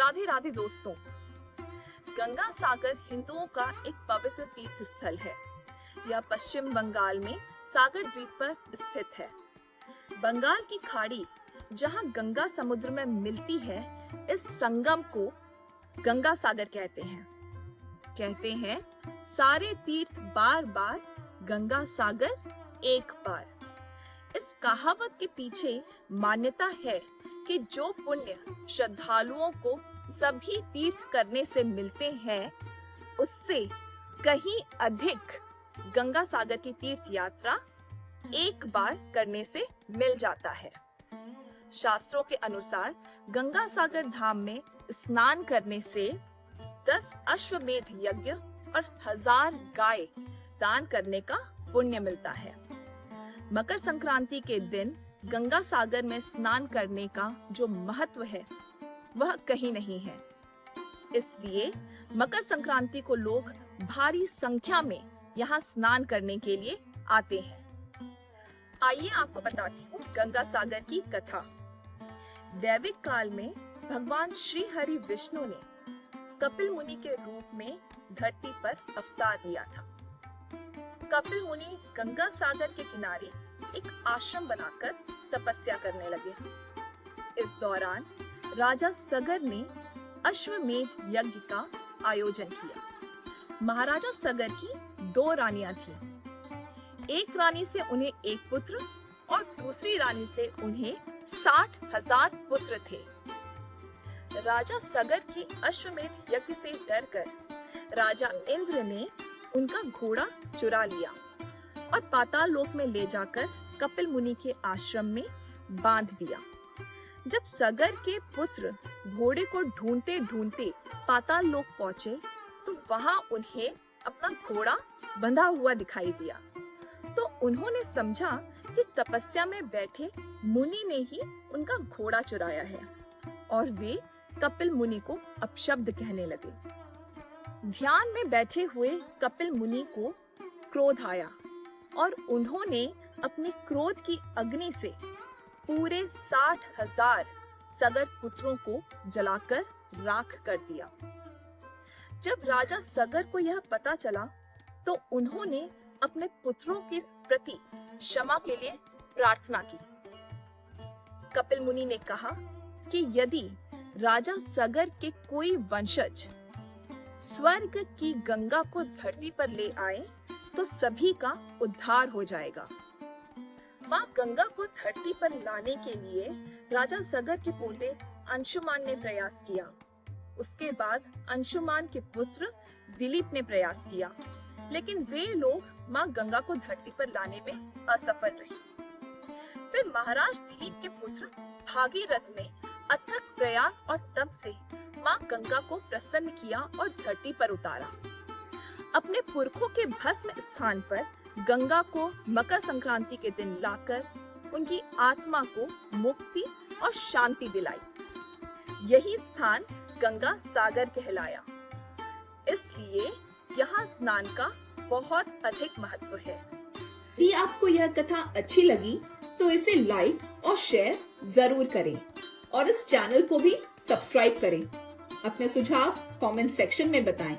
राधे राधे दोस्तों। गंगा सागर हिंदुओं का एक पवित्र तीर्थ स्थल है। यह पश्चिम बंगाल में सागर द्वीप पर स्थित है। बंगाल की खाड़ी जहां गंगा समुद्र में मिलती है, इस संगम को गंगा सागर कहते हैं सारे तीर्थ बार बार, गंगा सागर एक बार। इस कहावत के पीछे मान्यता है कि जो पुण्य श्रद्धालुओं को सभी तीर्थ करने से मिलते हैं, उससे कहीं अधिक गंगा सागर की तीर्थ यात्रा एक बार करने से मिल जाता है। शास्त्रों के अनुसार गंगा सागर धाम में स्नान करने से 10 अश्वमेध यज्ञ और 1000 गाय दान करने का पुण्य मिलता है। मकर संक्रांति के दिन गंगा सागर में स्नान करने का जो महत्व है, वह कहीं नहीं है। इसलिए मकर संक्रांति को लोग भारी संख्या में यहाँ स्नान करने के लिए आते हैं। आइए आपको बताती हूँ गंगा सागर की कथा। दैविक काल में भगवान श्री हरि विष्णु ने कपिल मुनि के रूप में धरती पर अवतार लिया था। कपिल मुनि गंगा सागर के किनारे एक आश्रम बनाकर तपस्या करने लगे। इस दौरान राजा सगर ने अश्वमेध यज्ञ का आयोजन किया। महाराजा सगर की 2 रानियां थीं। एक रानी से उन्हें एक पुत्र और दूसरी रानी से उन्हें 60,000 पुत्र थे। राजा सगर के अश्वमेध यज्ञ से डरकर राजा इंद्र ने उनका घोड़ा चुरा लिया और पाताल लोक में ले जाकर कपिल मुनि के आश्रम में बांध दिया। जब सगर के पुत्र घोड़े को ढूंढते ढूंढते पाताल लोक पहुंचे, तो वहां उन्हें अपना घोड़ा बंधा हुआ दिखाई दिया। तो उन्होंने समझा कि तपस्या में बैठे मुनि ने ही उनका घोड़ा चुराया है, और वे कपिल मुनि को अपशब्द कहने लगे। ध्यान में बैठे हुए कपिल मुनि को क्रोध आया और उन्होंने अपने क्रोध की अग्नि से पूरे 60,000 सगर पुत्रों को जलाकर राख कर दिया। जब राजा सगर को यह पता चला, तो उन्होंने अपने पुत्रों के प्रति क्षमा के लिए प्रार्थना की। कपिल मुनि ने कहा कि यदि राजा सगर के कोई वंशज स्वर्ग की गंगा को धरती पर ले आए, तो सभी का उद्धार हो जाएगा। माँ गंगा को धरती पर लाने के लिए राजा सगर के पोते अंशुमान ने प्रयास किया। उसके बाद अंशुमान के पुत्र दिलीप ने प्रयास किया, लेकिन वे लोग माँ गंगा को धरती पर लाने में असफल रहे। फिर महाराज दिलीप के पुत्र भागीरथ ने अथक प्रयास और तप से माँ गंगा को प्रसन्न किया और धरती पर उतारा। अपने पुरखों के भस्म स्थान पर गंगा को मकर संक्रांति के दिन लाकर उनकी आत्मा को मुक्ति और शांति दिलाई। यही स्थान गंगा सागर कहलाया। इसलिए यहाँ स्नान का बहुत अधिक महत्व है। यदि आपको यह कथा अच्छी लगी तो इसे लाइक और शेयर जरूर करें और इस चैनल को भी सब्सक्राइब करें। अपने सुझाव कमेंट सेक्शन में बताएं।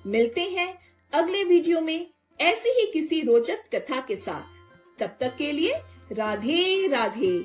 मिलते हैं अगले वीडियो में ऐसी ही किसी रोचक कथा के साथ। तब तक के लिए राधे राधे।